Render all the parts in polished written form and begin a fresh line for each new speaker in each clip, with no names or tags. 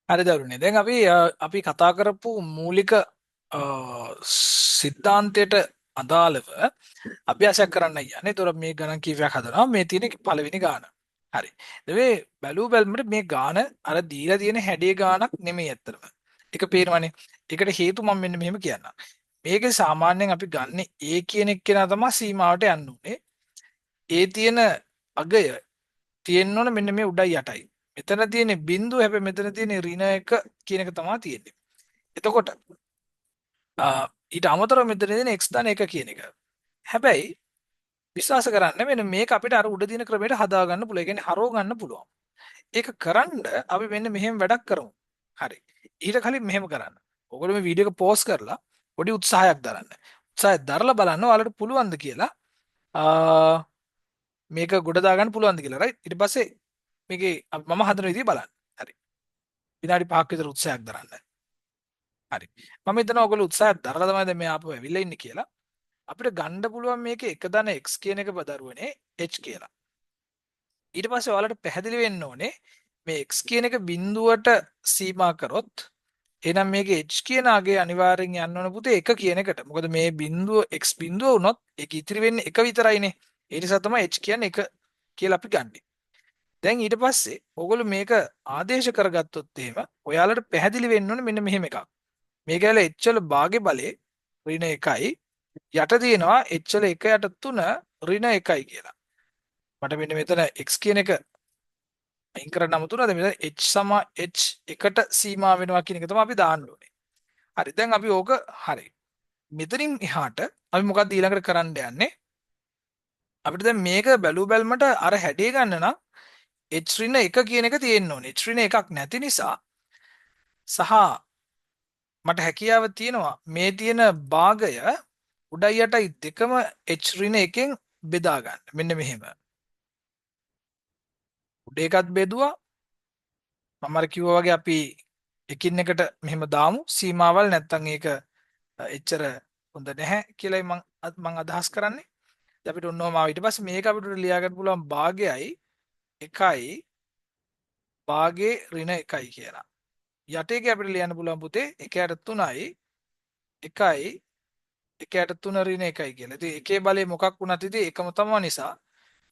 හරි දරුණේ. දැන් අපි කතා කරපු මූලික සිද්ධාන්තයට අදාළව අභ්‍යාසයක් කරන්න යන්නේ. ඒතර මේ ගණන් කීපයක් හදනවා. මේ තියෙන පළවෙනි ගාන. හරි. මේ බැලු බැලමට මේ ගාන අර දීලා තියෙන හැඩේ ගානක් නෙමෙයි ඇත්තටම. ඒක පේනවනේ. ඒකට හේතු මම මෙන්න මෙහෙම කියන්නම්. මේකේ සාමාන්‍යයෙන් අපි ගන්න A කියන එක්කෙනා තමයි සීමාවට යන්න උනේ. ඒ තියෙන අගය තියෙන්න ඕන මෙන්න මේ උඩයි යටයි. මෙතන තියෙන බිඳුව හැබැයි මෙතන තියෙන ඍණ 1 කියන එක තමයි තියෙන්නේ. එතකොට ඊට අමතරව මෙතන තියෙන x ධන 1 කියන එක. හැබැයි විශ්වාස කරන්න මෙන්න මේක අපිට අර උඩ දින ක්‍රමයට හදා ගන්න පුළුවන්. ඒ කියන්නේ හරව ගන්න පුළුවන්. ඒක කරන්න අපි මෙන්න මෙහෙම වැඩක් කරමු. හරි. ඊට කලින් මෙහෙම කරන්න. ඔයගොල්ලෝ මේ වීඩියෝ එක පෝස් කරලා පොඩි උත්සාහයක් දරන්න. උත්සාහය දරලා බලන්න ඔයාලට පුළුවන්ද කියලා. මේක ගොඩ දාගන්න පුළුවන්ද කියලා. රයිට්. ඊට පස්සේ මේකේ මම හදන විදිය බලන්න. හරි. විනාඩි 5ක් විතර උත්සාහයක් දරන්න. හරි. මම හිතනවා ඔයගොල්ලෝ උත්සාහයක් දරලා තමයි දැන් මේ ආපහු ඇවිල්ලා ඉන්නේ කියලා. අපිට ගන්න පුළුවන් මේකේ එක ධන x කියන එක බදරුවනේ h කියලා. ඊට පස්සේ ඔයාලට පැහැදිලි වෙන්න ඕනේ මේ x කියන එක බිඳුවට සීමා කරොත් එහෙනම් මේකේ h කියන අගය අනිවාර්යෙන් යන්න ඕන පුතේ 1 කියන එකට. මොකද මේ බිඳුව x බිඳුව වුණොත් ඒක ඉතිරි වෙන්නේ 1 විතරයිනේ. ඒ නිසා තමයි h කියන්නේ 1 කියලා අපි ගන්නෙ. දැන් ඊට පස්සේ ඕගොල්ලෝ මේක ආදේශ කරගත්තොත් එහෙම ඔයාලට පැහැදිලි වෙන්න ඕනේ මෙන්න මෙහෙම එකක්. මේක ඇල එච්චල භාගේ බලේ ඍණ 1යි යට තියෙනවා එච්චල 1 යට 3 ඍණ 1යි කියලා. මට මෙන්න මෙතන x කියන එක අයින් කරන්න අමතුනද මෙතන h සම h එකට සීමා වෙනවා කියන එක තමයි අපි දාන්න ඕනේ. හරි දැන් අපි ඕක හරි. මෙතනින් එහාට අපි මොකක්ද ඊළඟට කරන්න යන්නේ? අපිට දැන් මේක බැලු බැලමට අර හැඩේ ගන්න නම් h ඍණ 1 කියන එක තියෙන්න ඕනේ. h ඍණ 1ක් නැති නිසා සහ මට හැකියාව තියෙනවා මේ තියෙන භාගය උඩයි යටයි දෙකම h ඍණ 1කින් බෙදා ගන්න. මෙන්න මෙහෙම. උඩ එකත් බෙදුවා. මම අර කිව්වා වගේ අපි එකින් එකට මෙහෙම දාමු. සීමාවල් නැත්තම් ඒක එච්චර හොඳ නැහැ කියලායි මම අදහස් කරන්නේ. දැන් අපිට ඔන්නෝම ආව ඊට පස්සේ මේක අපිට ලියා ගන්න පුළුවන් භාගයයි 1යි භාගේ ඍණ 1යි කියලා. යටේක අපිට ලියන්න පුළුවන් පුතේ 1ට 3යි 1යි 1ට 3 ඍණ 1යි කියලා. ඉතින් එකේ බලය මොකක් වුණත් ඉතින් එකම තමයි නිසා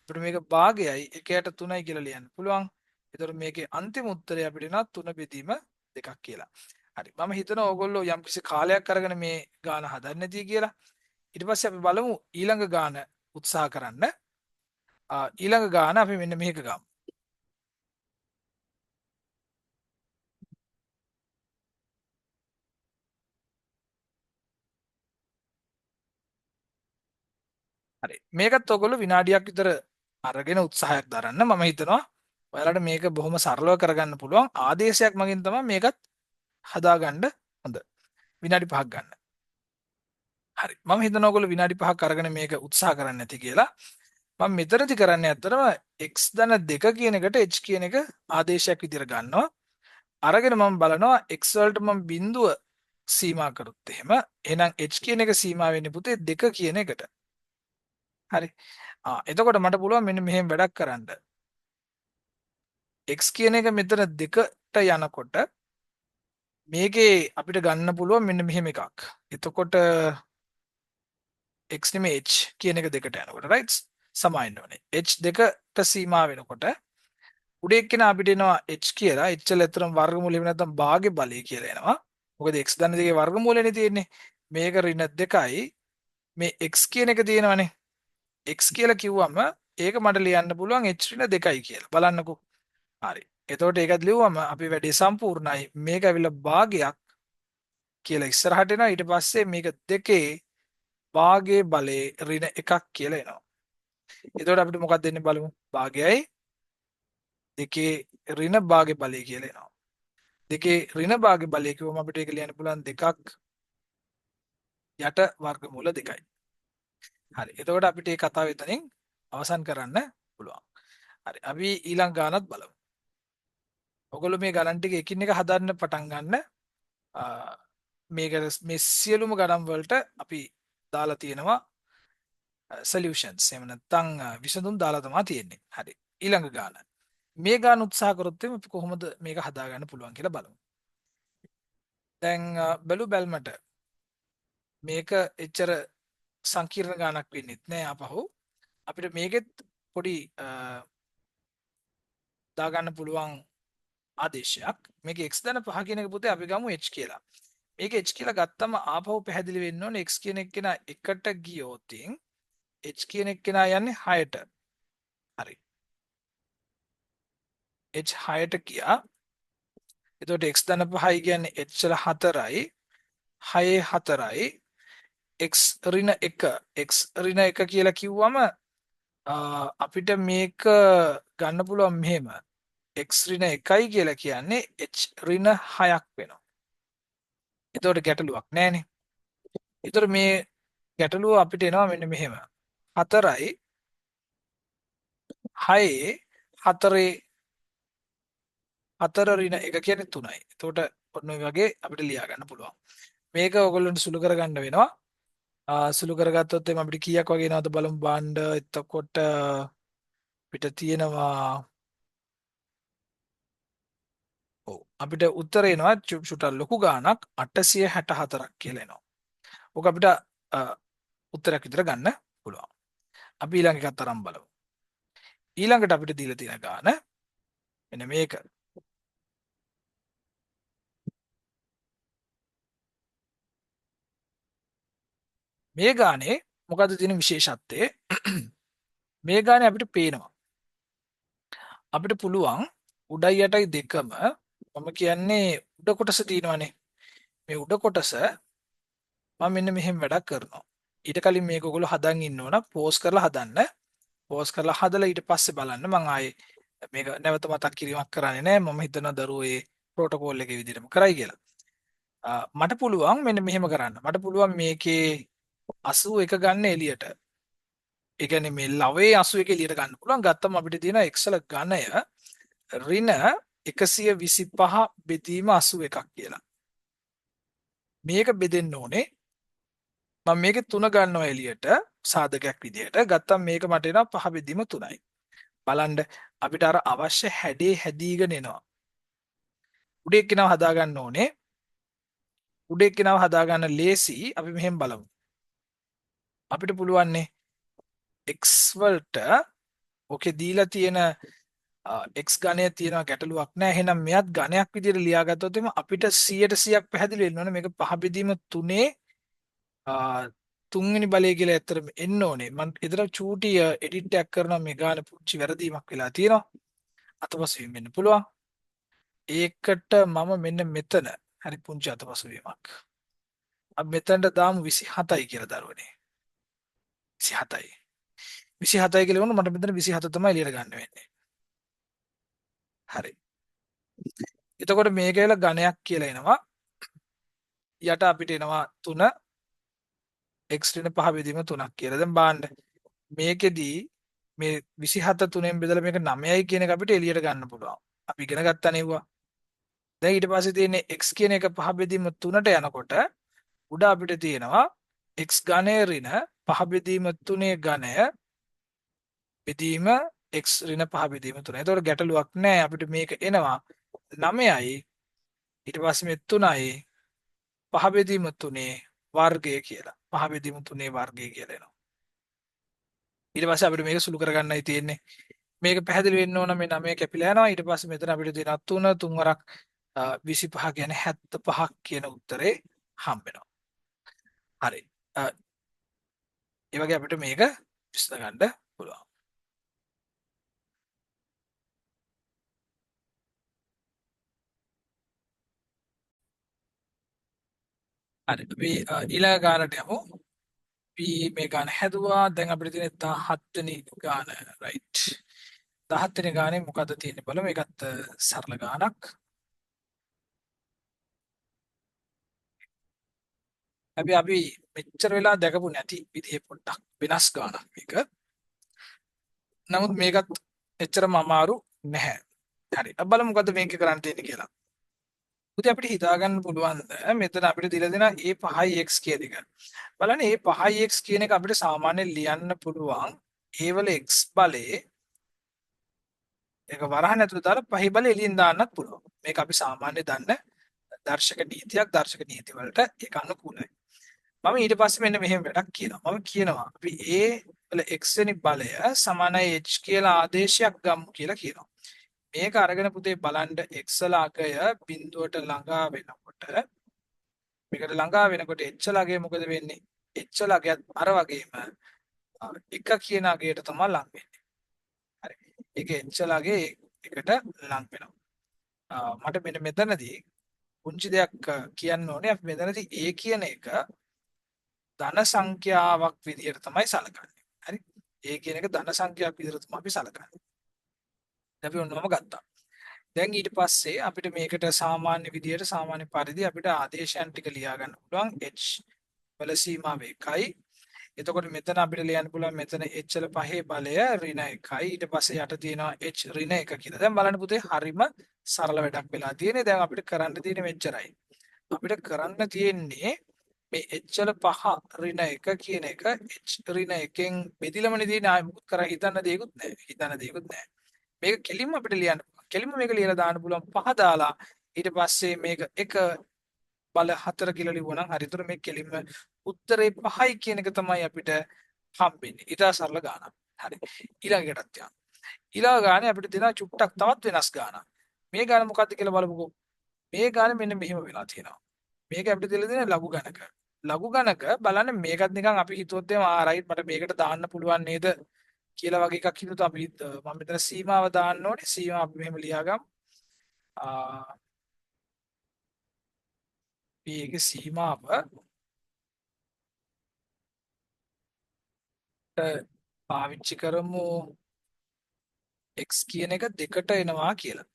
අපිට මේක භාගයයි 1ට 3යි කියලා ලියන්න පුළුවන්. ඒතකොට මේකේ අන්තිම උත්තරය අපිට එනවා 3 බෙදීම 2ක් කියලා. හරි. මම හිතනවා ඕගොල්ලෝ යම්කිසි කාලයක් අරගෙන මේ ගාන හදන්න නැති කියලා. ඊට පස්සේ අපි බලමු ඊළඟ ගාන උත්සාහ කරන්න. ඊළඟ ගාන අපි මෙන්න මේක ගමු. හරි. මේකත් ඔයගොල්ලෝ විනාඩියක් විතර අරගෙන උත්සාහයක් දරන්න. මම හිතනවා ඔයාලට මේක බොහොම සරලව කරගන්න පුළුවන්. ආදේශයක් මගින් තමයි මේකත් හදාගන්න හොඳ. විනාඩි 5ක් ගන්න. හරි. මම හිතනවා ඔයගොල්ලෝ විනාඩි 5ක් අරගෙන මේක උත්සාහ කරන්න නැති කියලා. මම මෙතනදි කරන්නේ ඇත්තටම x ධන 2 කියන එකට h කියන එක ආදේශයක් විදිහට ගන්නවා. අරගෙන මම බලනවා x වලට මම බිඳුව සීමා කරොත් එහෙම එහෙනම් h කියන එක සීමා වෙන්නේ පුතේ 2 කියන එකට. හරි. එතකොට මට පුළුවන් මෙන්න මෙහෙම වැඩක් කරන්න. x කියන එක මෙතන 2ට යනකොට මේකේ අපිට ගන්න පුළුවන් මෙන්න මෙහෙම එකක්. එතකොට x නෙමෙයි h කියන එක 2ට යනකොට right සමායින්න ඕනේ. h 2ට සීමා වෙනකොට උඩ එක්කෙන අපිට එනවා h කියලා. h වල ඇත්තටම වර්ගමූලෙ නැත්නම් භාගේ බලය කියලා එනවා. මොකද x ධන 2ගේ වර්ගමූලනේ තියෙන්නේ. මේක ඍණ 2යි මේ x කියන එක තියෙනවනේ. x කියලා කිව්වම ඒක මට ලියන්න පුළුවන් h ඍණ 2යි කියලා. බලන්නකෝ. හරි. එතකොට ඒකත් ලිව්වම අපි වැඩේ සම්පූර්ණයි. මේක ඇවිල්ලා භාගයක් කියලා ඉස්සරහට එනවා. ඊට පස්සේ මේක දෙකේ භාගේ බලේ ඍණ 1ක් කියලා එනවා. එතකොට අපිට මොකක්ද දෙන්නේ බලමු. භාගයයි දෙකේ ඍණ භාගේ බලය කියලා එනවා. දෙකේ ඍණ භාගේ බලය කිව්වම අපිට ඒක ලියන්න පුළුවන් 2ක් යට වර්ගමූල 2යි. හරි. එතකොට අපිට මේ කතාව එතනින් අවසන් කරන්න පුළුවන්. හරි. අපි ඊළඟ ගානත් බලමු. ඔයගොල්ලෝ මේ ගණන් ටික එකින් එක හදන්න පටන් ගන්න. මේක මේ සියලුම ගණන් වලට අපි දාලා තියෙනවා සොලියුෂන්ස්. එහෙම නැත්නම් විසඳුම් දාලා තමයි තියෙන්නේ. හරි. ඊළඟ ගාන. මේ ගාන උත්සාහ කරොත් අපි කොහොමද මේක හදාගන්න පුළුවන් කියලා බලමු. දැන් බැලු බැල්මට මේක එච්චර සංකීර්ණ ගානක් වෙන්නෙත් නෑ අපහු අපිට මේකෙත් පොඩි දාගන්න පුළුවන් ආදේශයක් මේක x ධන 5 කියන එක පුතේ අපි ගමු h කියලා. මේක h කියලා ගත්තම ආපහු පැහැදිලි වෙන්න ඕනේ x කියන එක්කෙනා එකට ගියොත් h කියන එක්කෙනා යන්නේ 6ට. හරි. h 6ට ගියා. එතකොට x ධන 5යි කියන්නේ h වල 4යි 6 4යි x ඍණ 1 x ඍණ 1 කියලා කිව්වම අපිට මේක ගන්න පුළුවන් මෙහෙම x ඍණ 1යි කියලා කියන්නේ h ඍණ 6ක් වෙනවා. එතකොට ගැටලුවක් නැහැනේ. එතකොට මේ ගැටලුව අපිට එනවා මෙන්න මෙහෙම. 4යි 6 4 4 ඍණ 1 කියන්නේ 3යි. එතකොට ඔන්න ඔය වගේ අපිට ලියා ගන්න පුළුවන්. මේක ඔයගොල්ලන්ට සුළු කරගන්න වෙනවා. සුළු කරගත්තොත් එimhe අපිට කීයක් වගේ එනවද බලමු බාණ්ඩ. එතකොට අපිට තියෙනවා අපිට උත්තර එනවා චුට්ට ලොකු ගාණක් 864ක් කියලා එනවා. ඔක අපිට උත්තරයක් විතර ගන්න පුළුවන්. අපි ඊළඟ එකත් අරන් බලමු. ඊළඟට අපිට දීලා තියෙන ගාණ මෙන්න මේක. මේ ගානේ මොකද්ද තියෙන විශේෂත්වය? මේ ගානේ අපිට පේනවා. අපිට පුළුවන් උඩයි යටයි දෙකම මම කියන්නේ උඩ කොටස තියෙනවානේ. මේ උඩ කොටස මම මෙන්න මෙහෙම වැඩක් කරනවා. ඊට කලින් මේක ඔයගොල්ලෝ හදන් ඉන්න ඕන පෝස් කරලා හදන්න. පෝස් කරලා හදලා ඊට පස්සේ බලන්න මම ආයේ මේක නැවත මතක් කිරීමක් කරන්නේ නැහැ. මම හිතනවා දරුවෝ ඒ ප්‍රොටෝකෝල් එකේ විදිහටම කරයි කියලා. මට පුළුවන් මෙන්න මෙහෙම කරන්න. මට පුළුවන් මේකේ 81 ගන්න එළියට. ඒ කියන්නේ මේ ලවේ 81 එළියට ගන්න පුළුවන්. ගත්තම අපිට තියෙන එක්සල ඝනය ඍණ 125 බෙදීම 81ක් කියලා. මේක බෙදෙන්න ඕනේ. මම මේකේ 3 ගන්නවා එළියට සාධකයක් විදිහට. ගත්තම මේක මට එනවා 5 බෙදීම 3යි. බලන්න අපිට අර අවශ්‍ය හැඩේ හැදීගෙන එනවා. උඩ එක්කෙනාව හදා ගන්න ඕනේ. උඩ එක්කෙනාව හදා ගන්න ලේසි. අපි මෙහෙම බලමු. අපිට පුළුවන් x වලට ඔකේ දීලා තියෙන x ගණය තියෙනවා ගැටලුවක් නැහැ. එහෙනම් මෙයත් ගණයක් විදිහට ලියාගත්තොත් එimhe අපිට 100%ක් පැහැදිලි වෙන්න ඕනේ මේක 5 බෙදීම 3 තුන්වෙනි බලය කියලා ඇත්තටම එන්න ඕනේ. මම ඊතර චූටි එඩිට් එකක් කරනවා මේ ගාන පුංචි වැරදීමක් වෙලා තියෙනවා. අතපසු වීම වෙන්න පුළුවන්. ඒකට මම මෙන්න මෙතන හරි පුංචි අතපසු වීමක්. අපි මෙතනට දාමු 27යි කියලා දරුවනේ. 27යි. 27යි කියලා වුණා මට මෙතන 27 තමයි එළියට ගන්න වෙන්නේ. හරි. එතකොට මේක කියලා ඝනයක් කියලා එනවා. යට අපිට එනවා 3 x ඍණ 5 බෙදීම 3ක් කියලා. දැන් බලන්න. මේකෙදී මේ 27 3ෙන් බෙදලා මේක 9යි කියන එක අපිට එළියට ගන්න පුළුවන්. අපි ඉගෙන ගත්තා නෙවුවා. දැන් ඊට පස්සේ තියෙන්නේ x කියන එක 5 බෙදීම 3ට යනකොට උඩ අපිට තියෙනවා x ඝනය ඍණ 5 බෙදීම 3 ඝනය බෙදීම x ඍණ 5 බෙදීම 3. ඒතකොට ගැටලුවක් නැහැ. අපිට මේක එනවා 9යි ඊට පස්සේ මේ 3යි 5 බෙදීම 3 වර්ගය කියලා. 5 බෙදීම 3 වර්ගය කියලා එනවා. ඊට පස්සේ අපිට මේක සුළු කරගන්නයි තියෙන්නේ. මේක පැහැදිලි වෙන්න ඕන මේ 9 කැපිලා යනවා. ඊට පස්සේ මෙතන අපිට තියෙනවා 3 3 වරක් 25 කියන්නේ 75ක් කියන උත්තරේ හම්බ වෙනවා. හරි. ඒ වගේ අපිට මේක විසඳ ගන්න පුළුවන්. හරි. අපි ඊළඟ ගානට යමු. අපි මේ ගාන හැදුවා. දැන් අපිට තියෙන 17 වෙනි ගාන. රයිට්. 17 වෙනි ගානේ මොකද්ද තියෙන්නේ බලමු. ඒකත් සරල ගානක්. අපි මෙච්චර වෙලා දැකපු නැති විදිහේ පොඩ්ඩක් වෙනස් ගානක් මේක. නමුත් මේකත් එච්චරම අමාරු නැහැ. හරි. අපි බලමු මොකද්ද මේක කරන්න තියෙන්නේ කියලා. පුතේ අපිට හිතා ගන්න පුළුවන් මෙතන අපිට දීලා දෙන a5x කියන එක. බලන්න a5x කියන එක අපිට සාමාන්‍යයෙන් ලියන්න පුළුවන් a වල x බලේ ඒක වරහන් ඇතුළේ දාලා පහේ බලේ එළියෙන් දාන්නත් පුළුවන්. මේක අපි සාමාන්‍ය දන්න දර්ශක නීතියක් දර්ශක නීති වලට ඒක අනුකූලයි. මම ඊට පස්සේ මෙන්න මෙහෙම වැඩක් කියනවා. මම කියනවා අපි A වල x වෙනි බලය සමානයි h කියලා ආදේශයක් ගමු කියලා කියනවා. මේක අරගෙන පුතේ බලන්න x වල අගය බිඳුවට ළඟා වෙනකොට මේකට ළඟා වෙනකොට h වල අගය මොකද වෙන්නේ? h වල අගයත් අර වගේම එක කියන අගයට තමයි ලං වෙන්නේ. හරි. ඒක h වල අගය එකට ලං වෙනවා. මට මෙන්න මෙතනදී පුංචි දෙයක් කියන්න ඕනේ. අපි මෙතනදී a කියන එක ධන සංඛ්‍යාවක් විදිහට තමයි සලකන්නේ. හරි. a කියන එක ධන සංඛ්‍යාවක් විදිහට තමයි අපි සලකන්නේ. අපි ඔන්නෝම ගත්තා. දැන් ඊට පස්සේ අපිට මේකට සාමාන්‍ය විදියට සාමාන්‍ය පරිදි අපිට ආදේශයන් ටික ලියා ගන්න පුළුවන් h වල සීමාව 1යි. එතකොට මෙතන අපිට ලියන්න පුළුවන් මෙතන h වල පහේ බලය ඍණ 1යි. ඊට පස්සේ යට තියෙනවා h ඍණ 1 කියලා. දැන් බලන්න පුතේ හරිම සරල වැඩක් වෙලා තියෙන්නේ. දැන් අපිට කරන්න තියෙන්නේ මෙච්චරයි. අපිට කරන්න තියෙන්නේ මේ h වල පහ ඍණ 1 කියන එක h ඍණ 1න් බෙදිලමනේ තියෙන්නේ. ආයෙ මුකුත් කර හිතන්න දෙයක්වත් නැහැ. හිතන්න දෙයක්වත් නැහැ. මේක කෙලින්ම අපිට ලියන්න කෙලින්ම මේක ලියලා දාන්න පුළුවන් පහ දාලා ඊට පස්සේ මේක 1 බල 4 කියලා ලිව්වනම් හරිතර මේ කෙලින්ම උත්තරේ 5යි කියන එක තමයි අපිට හම්බෙන්නේ. ඊට සරල ගානක්. හරි. ඊළඟටත් යන්න. ඊළඟ ගානේ අපිට දෙනවා චුට්ටක් තවත් වෙනස් ගානක්. මේ ගාන මොකද්ද කියලා බලමුකෝ. මේ ගාන මෙන්න මෙහෙම වෙලා තියෙනවා. මේක අපිට දෙලා දෙන ලඝු ගණක. ලඝු ගණක බලන්න මේකත් නිකන් අපි හිතුවොත් එහම රයිට් මට මේකට දාන්න පුළුවන් නේද කියලා වගේ එකක් හිතුවොත් අපි මම මෙතන සීමාව දාන්න ඕනේ. සීමාව අපි මෙහෙම ලියාගමු. මේකේ සීමාව පාවිච්චි කරමු x කියන එක දෙකට එනවා කියලා.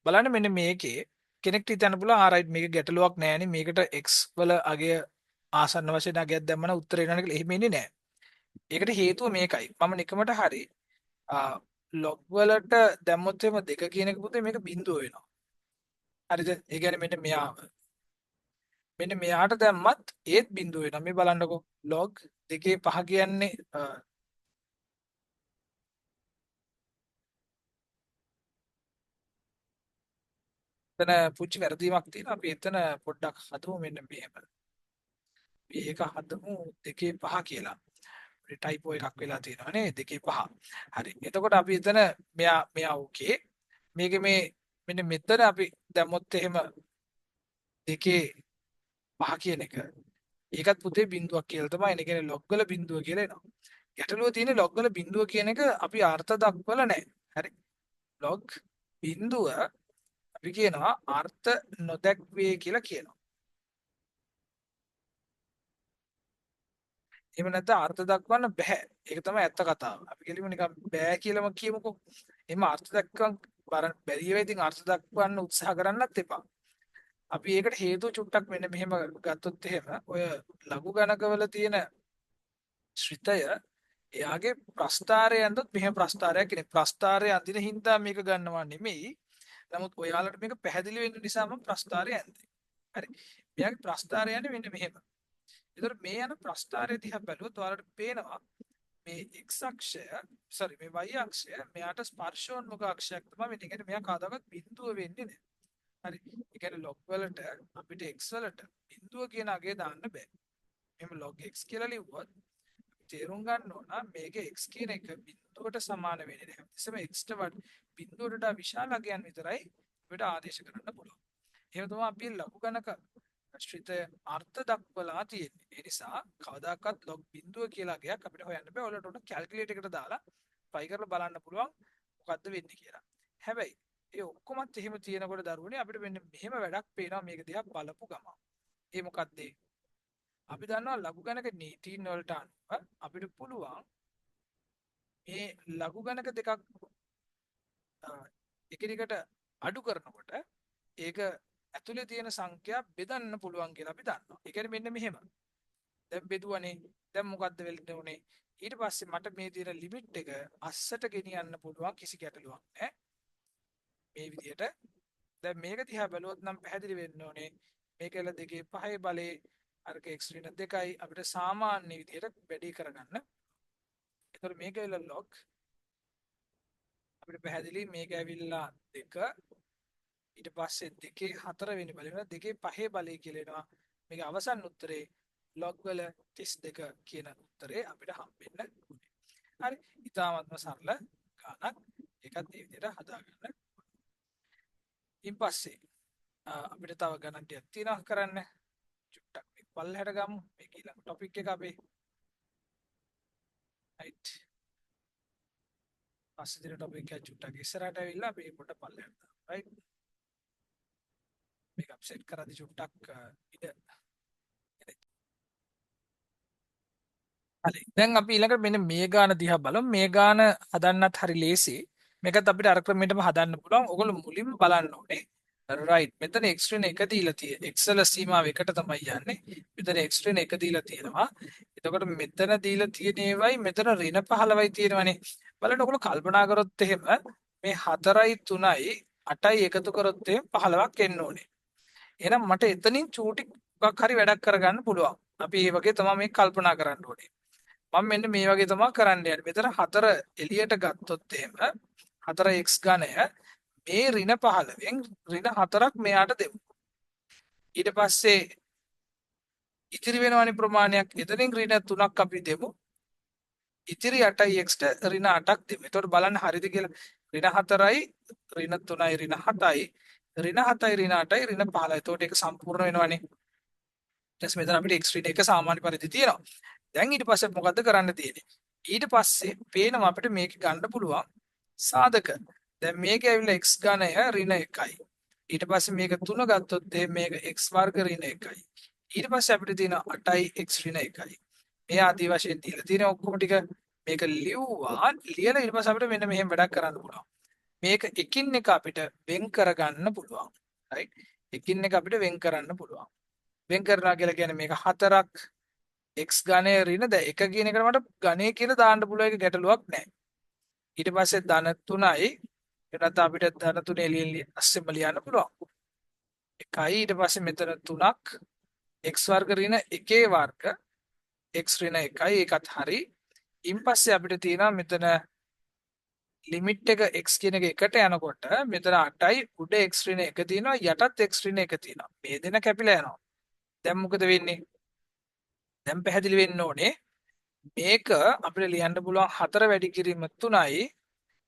බලන්න මෙන්න මේකේ කෙනෙක්ට හිතන්න පුළුවන් ආරයිට් මේක ගැටලුවක් නෑනේ මේකට x වල අගය ආසන්න වශයෙන් අගයක් දැම්මම උත්තර එනවා කියලා එහෙම ඉන්නේ නෑ. ඒකට හේතුව මේකයි. මම නිකමට හරි log වලට දැම්මොත් එම 2 කියන එක පුතේ මේක බිඳුව වෙනවා. හරිද? ඒ කියන්නේ මෙන්න මෙයාට දැම්මත් ඒත් බිඳුව වෙනවා. මේ බලන්නකෝ log 2 5 කියන්නේ එතන පුංචි වැරදීමක් තියෙනවා. අපි එතන පොඩ්ඩක් හදමු මෙන්න මෙහෙම. මේක හදමු 2 5 කියලා. අපිට ටයිපෝ එකක් වෙලා තියෙනවා නේ 2 5. හරි. එතකොට අපි එතන මෙයා ඕකේ. මේකේ මේ මෙන්න මෙතන අපි දැම්මොත් එහෙම 2 5 කියන එක. ඒකත් පුතේ බිඳුවක් කියලා තමයි. ඒ කියන්නේ log වල බිඳුව කියලා එනවා. ගැටලුව තියෙන්නේ log වල බිඳුව කියන එක අපි අර්ථ දක්වලා නැහැ. හරි. log බිඳුව අපි කියනවා අර්ථ නොදැක්වේ කියලා කියනවා. එහෙම නැත්නම් අර්ථ දක්වන්න බෑ. ඒක තමයි ඇත්ත කතාව. අපි කියලිමු නිකන් බෑ කියලාම කියමුකෝ. එහෙම අර්ථ දක්වන්න බැරි වෙයි. ඉතින් අර්ථ දක්වන්න උත්සාහ කරන්නත් එපා. අපි ඒකට හේතුව චුට්ටක් මෙන්න මෙහෙම ගත්තොත් එහෙම ඔය ලඝු ගණකවල තියෙන ශ්‍රිතය එයාගේ ප්‍රස්ථාරය ඇඳොත් මෙහෙම ප්‍රස්ථාරයක් කියන්නේ ප්‍රස්ථාරය අඳින හින්දා මේක ගන්නවා නෙමෙයි. නමුත් ඔයාලට මේක පැහැදිලි වෙන්න නිසා මම ප්‍රස්ථාරය ඇඳේ. හරි. මෙයාගේ ප්‍රස්ථාරය යන්නේ මෙන්න මෙහෙම. ඒතර මේ යන ප්‍රස්ථාරය දිහා බැලුවොත් ඔයාලට පේනවා මේ x අක්ෂය මේ y අක්ෂය මෙයාට ස්පර්ශෝන්මුඛ අක්ෂයක් තමයි වෙන්නේ. ඒ කියන්නේ මෙයා කවදාවත් බිඳුව වෙන්නේ නැහැ. හරි. ඒ කියන්නේ log වලට අපිට x වලට බිඳුව කියන අගය දාන්න බෑ. එහෙම log x කියලා ලිව්වොත් තේරුම් ගන්න ඕන මේක x කියන එක බිඳුවට සමාන වෙන්නේ නැහැ. ඉතින් x ට බිඳුවට වඩා විශාල අගයන් විතරයි අපිට ආදේශ කරන්න පුළුවන්. එහෙම තමයි අපි ලඝු ගණක ශ්‍රිතය අර්ථ දක්වලා තියෙන්නේ. ඒ නිසා කවදාකවත් log බිඳුව කියලා අගයක් අපිට හොයන්න බෑ. ඔයාලට උඩ කැල්කියුලේටර් එකට දාලා try කරලා බලන්න පුළුවන් මොකද්ද වෙන්නේ කියලා. හැබැයි ඒ ඔක්කොමත් එහෙම තියෙනකොට දරුවනේ අපිට මෙන්න මෙහෙම වැඩක් පේනවා මේක දිහා බලපු ගමන්. ඒ මොකද්ද? අපි දන්නවා ලඝු ගණක නීතීන් වලට අනුව අපිට පුළුවන් මේ ලඝු ගණක දෙකක් එකිනෙකට අඩු කරනකොට ඒක ඇතුලේ තියෙන සංඛ්‍යා බෙදන්න පුළුවන් කියලා අපි දන්නවා. ඒ කියන්නේ මෙන්න මෙහෙම. දැන් බෙදුවනේ. දැන් මොකද්ද වෙන්නේ උනේ? ඊට පස්සේ මට මේ තියෙන ලිමිට් එක අස්සට ගෙනියන්න පුළුවන් කිසි ගැටලුවක් නැහැ. මේ විදිහට දැන් මේක දිහා බැලුවොත් නම් පැහැදිලි වෙන්න ඕනේ. මේකල 2 5 බලේ අරක x ඍණ 2යි අපිට සාමාන්‍ය විදිහට වැඩි කරගන්න. ඒතර මේක ඇවිල්ලා log අපිට පැහැදිලි මේක ඇවිල්ලා 2 ඊට පස්සේ 2 4 වෙනි බලය වෙනවා 2 5 බලය කියලා එනවා. මේක අවසන් උත්තරේ log වල 32 කියන උත්තරේ අපිට හම්බෙන්න ඕනේ. හරි. ඉතාමත්ම සරල ගානක්. ඒකත් මේ විදිහට හදාගන්න. ඊට පස්සේ අපිට තව ගණන් ටිකක් තියෙනවා කරන්න. චුට්ටක් මේ පල්ලෙහාට ගමු. මේක ඊළඟ ටොපික් එක අපේ. right. පස්සේ දින ටොපික් එක චුට්ටක් ඉස්සරහට ඇවිල්ලා අපි පොඩ පල්ලෙහාට දාමු. right. මේක අප්සෙට් කරද්දි චුට්ටක් ඉඩ. හරි. දැන් අපි ඊළඟට මෙන්න මේ ගාන දිහා බලමු. මේ ගාන හදන්නත් හරි ලේසි. මේකත් අපිට අර ක්‍රමයටම හදන්න පුළුවන්. ඔයගොල්ලෝ මුලින්ම බලන්න ඕනේ. right. මෙතන x ඍණ 1 දීලා තියෙන්නේ. x වල සීමාව 1ට තමයි යන්නේ. මෙතන x ඍණ 1 දීලා තියෙනවා. එතකොට මෙතන දීලා තියෙන ඒවයි මෙතන ඍණ 15යි තියෙනවනේ. බලන්න ඔයගොල්ලෝ කල්පනා කරොත් එහෙම මේ 4යි 3යි 8යි එකතු කරොත් 15ක් එන්න ඕනේ. එහෙනම් මට එතනින් චූටි මොකක් හරි වැඩක් කරගන්න පුළුවන්. අපි මේ වගේ තමයි මේක කල්පනා කරන්න ඕනේ. මම මෙන්න මේ වගේ තමයි කරන්න යන්නේ. මෙතන 4 එළියට ගත්තොත් එහෙම 4x ඝනය මේ ඍණ 15න් ඍණ 4ක් මෙයාට දෙමු. ඊට පස්සේ ඉතිරි වෙනවනේ ප්‍රමාණයක්. එතනින් ඍණ 3ක් අපි දෙමු. ඉතිරි 8x ට ඍණ 8ක් දෙමු. එතකොට බලන්න හරියද කියලා. ඍණ 4යි ඍණ 3යි ඍණ 7යි ඍණ 7යි ඍණ 8යි ඍණ 15යි. එතකොට ඒක සම්පූර්ණ වෙනවනේ. ඊට මෙතන අපිට x ඍණ 1 සාමාන්‍ය පරිදි තියෙනවා. දැන් ඊට පස්සේ මොකද්ද කරන්න තියෙන්නේ? ඊට පස්සේ පේනවා අපිට මේක ගන්න පුළුවන් සාධක. දැන් මේක ඇවිල්ලා x ඝනය ඍණ 1යි. ඊට පස්සේ මේක 3 ගත්තොත් මේක x වර්ග ඍණ 1යි. ඊට පස්සේ අපිට තියෙනවා 8යි x ඍණ 1යි. මේ ආදී වශයෙන් දීලා තියෙන ඔක්කොම ටික මේක ලියුවා. ලියලා ඊට පස්සේ අපිට මෙන්න මෙහෙම වැඩක් කරන්න පුළුවන්. මේක එකින් එක අපිට වෙන් කරගන්න පුළුවන්. right? එකින් එක අපිට වෙන් කරන්න පුළුවන්. වෙන් කරනවා කියලා කියන්නේ මේක 4ක් x ඝනය ඍණ දැන් 1 කියන එකට මට ඝනය කියලා දාන්න පුළුවන් එක ගැටලුවක් නැහැ. ඊට පස්සේ ධන 3යි එතනත් අපිට ධන 3 එළියෙන් අස්සෙම ලියන්න පුළුවන්. 1යි ඊට පස්සේ මෙතන 3ක් x වර්ග ඍණ 1 වර්ග x ඍණ 1යි ඒකත් හරි. ඊන් පස්සේ අපිට තියෙනවා මෙතන ලිමිට් එක x කියන එක එකට යනකොට මෙතන 8යි උඩ x ඍණ 1 තියෙනවා යටත් x ඍණ 1 තියෙනවා. මේ දෙන කැපිලා යනවා. දැන් මොකද වෙන්නේ? දැන් පැහැදිලි වෙන්න ඕනේ මේක අපිට ලියන්න පුළුවන් 4 වැඩි කිරීම 3යි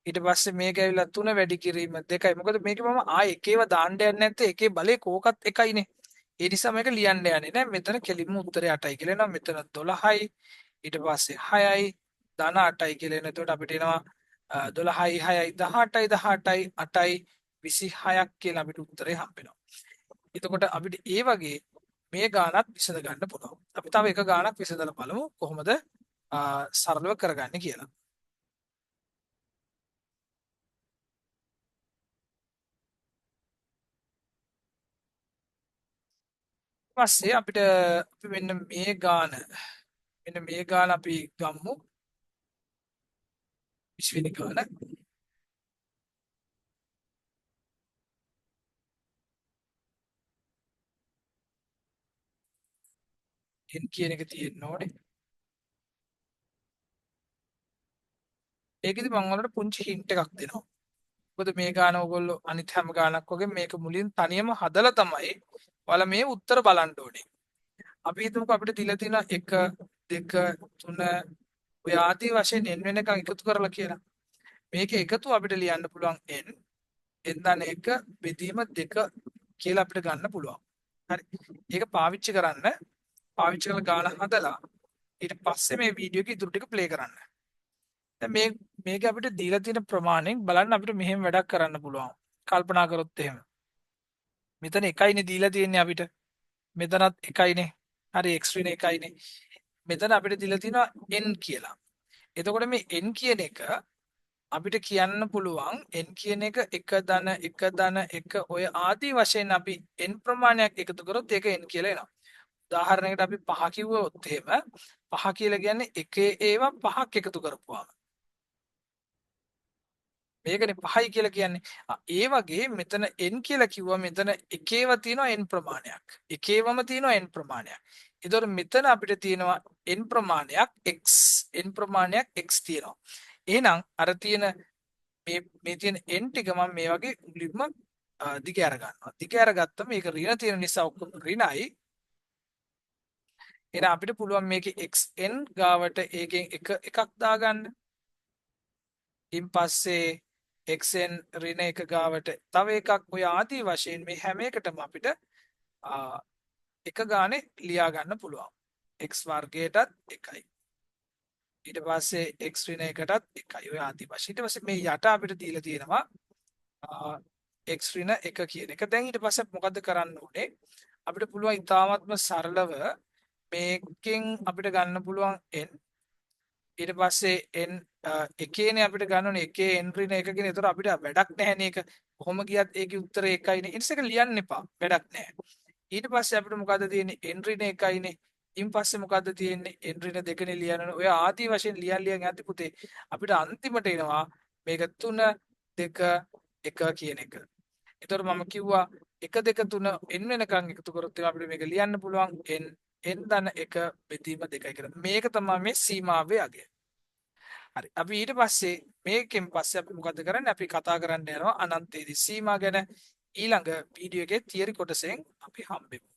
ඊට පස්සේ මේක ඇවිල්ලා 3 වැඩි කිරීම 2යි. මොකද මේක මම ආයේ එකේව දාන්න යන්නේ නැත්නම් එකේ බලේ කෝකත් එකයිනේ. ඒ නිසා මේක ලියන්න යන්නේ නැහැ. මෙතන කෙලින්ම උත්තරේ 8යි කියලා එනවා. මෙතන 12යි ඊට පස්සේ 6යි ධන 8යි කියලා එනවා. එතකොට අපිට එනවා 12යි 6යි 18යි 18යි 8යි 26ක් කියලා අපිට උත්තරේ හම්බෙනවා. එතකොට අපිට ඒ වගේ මේ ගානත් විසඳ ගන්න පුළුවන්. අපි තව එක ගානක් විසඳලා බලමු කොහොමද සරලව කරගන්නේ කියලා. ඊපස්සේ අපිට අපි මෙන්න මේ ගාන අපි ගමු 20 වෙනි ගාන. n කියන එක තියෙන්න ඕනේ. ඒකෙදි මම ඔයාලට පුංචි හින්ට් එකක් දෙනවා. මොකද මේ ගාන ඕගොල්ලෝ අනිත් හැම ගානක් වගේ මේක මුලින් තනියම හදලා තමයි ඔයාලා මේ උත්තර බලන්න ඕනේ. අපි හිතමුකෝ අපිට දීලා තියෙනවා 1 2 3 ඔය ආදී වශයෙන් n වෙනකන් එකතු කරලා කියලා. මේක එකතු අපිට ලියන්න පුළුවන් n n 1 බෙදීම 2 කියලා අපිට ගන්න පුළුවන්. හරි. ඒක පාවිච්චි කරන්න. පාවිච්චි කරලා ගාන හදලා ඊට පස්සේ මේ වීඩියෝ එක ඉතුරු ටික ප්ලේ කරන්න. දැන් මේක අපිට දීලා තියෙන ප්‍රමාණයෙන් බලන්න අපිට මෙහෙම වැඩක් කරන්න පුළුවන්. කල්පනා කරොත් එහෙම. මෙතන 1යිනේ දීලා තියෙන්නේ අපිට. මෙතනත් 1යිනේ. හරි x ඍණ 1යිනේ. මෙතන අපිට දීලා තියෙනවා n කියලා. එතකොට මේ n කියන එක අපිට කියන්න පුළුවන් n කියන එක 1 ධන 1 ධන 1 ඔය ආදී වශයෙන් අපි n ප්‍රමාණයක් එකතු කරොත් ඒක n කියලා එනවා. උදාහරණයකට අපි 5 කිව්වොත් එහෙම 5 කියලා කියන්නේ එකේ ඒවා 5ක් එකතු කරපුවාම මේකනේ 5යි කියලා කියන්නේ. ඒ වගේ මෙතන n කියලා කිව්වා මෙතන එකේව තියෙනවා n ප්‍රමාණයක්. එකේවම තියෙනවා n ප්‍රමාණයක්. ඒතකොට මෙතන අපිට තියෙනවා n ප්‍රමාණයක් x n ප්‍රමාණයක් x තියෙනවා. එහෙනම් අර තියෙන මේ තියෙන n ටික මම මේ වගේ මුලින්ම දිග අර ගන්නවා. දිග අරගත්තම මේක ඍණ තියෙන නිසා ඔක්කොම ඍණයි. එහෙනම් අපිට පුළුවන් මේකේ xn ගාවට ඒකෙන් එකක් දාගන්න. ඉන් පස්සේ xn ඍණ එක ගාවට තව එකක් ඔය ආදී වශයෙන් මේ හැම එකටම අපිට එක ගානේ ලියා ගන්න පුළුවන්. x වර්ගයටත් එකයි. ඊට පස්සේ x ඍණ එකටත් එකයි. ඔය ආදී වශයෙන්. ඊට පස්සේ මේ යට අපිට දීලා තියෙනවා x ඍණ එක කියන එක. දැන් ඊට පස්සේ මොකද්ද කරන්න ඕනේ? අපිට පුළුවන් ඉතාමත්ම සරලව මේකෙන් අපිට ගන්න පුළුවන් n. ඊට පස්සේ n එකේනේ අපිට ගන්න ඕනේ එකේ n ඍණ එකකින්. ඒතර අපිට වැඩක් නැහැ නේ ඒක. කොහොම ගියත් ඒකේ උත්තරේ එකයිනේ. ඊට පස්සේ ලියන්න එපා. වැඩක් නැහැ. ඊට පස්සේ අපිට මොකද්ද තියෙන්නේ? n ඍණ එකයිනේ. ඉන් පස්සේ මොකද්ද තියෙන්නේ? n ඍණ දෙකනේ ලියන්න. ඔය ආදී වශයෙන් ලියන් යද්දි පුතේ අපිට අන්තිමට එනවා මේක 3 2 1 කියන එක. ඒතර මම කිව්වා 1 2 3 n වෙනකන් එකතු කරොත් අපිට මේක ලියන්න පුළුවන් n ධන 1 බෙදීම 2යි කියලා. මේක තමයි මේ සීමාවේ අගය. හරි. අපි ඊට පස්සේ මේකෙන් පස්සේ අපි මොකද කරන්නේ? අපි කතා කරන්න යනවා අනන්තයේදී සීමා ගැන. ඊළඟ වීඩියෝ එකේ තියරි කොටසෙන් අපි හම්බෙමු.